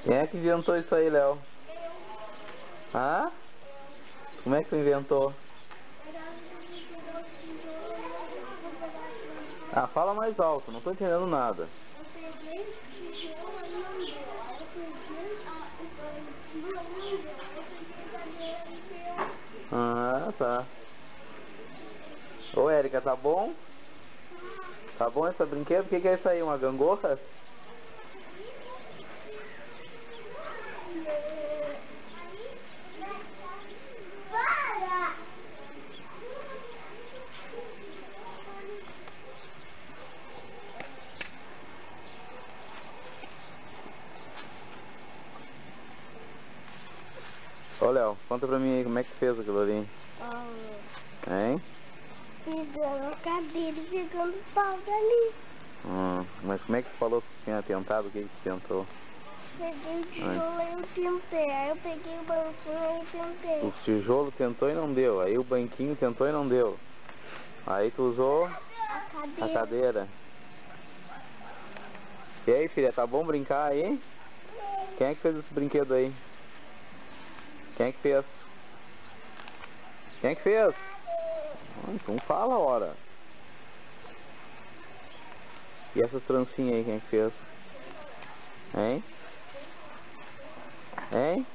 Quem é que inventou isso aí, Léo? Hã? Como é que tu inventou? Ah, fala mais alto, não tô entendendo nada. Eu peguei o tijolo e não deu. Aí eu peguei Ah, tá. Ô, Érica, tá bom? Tá bom esse brinquedo? O que é isso aí? Uma gangorra? Para! Ô, Léo, conta pra mim aí como é que fez aquilo ali. Hein? Pegando a cadeira e jogando pau ali. Mas como é que tu falou que tinha tentado? O que que tu tentou? Peguei o tijolo e eu tentei. Aí eu peguei o banquinho e tentei. O tijolo tentou e não deu. Aí o banquinho tentou e não deu. Aí tu usou a cadeira. E aí, filha, tá bom brincar aí? Quem é que fez esse brinquedo aí? Quem é que fez? Quem é que fez? Então fala, ora. E essas trancinhas aí, quem é que fez? Hein? Hein?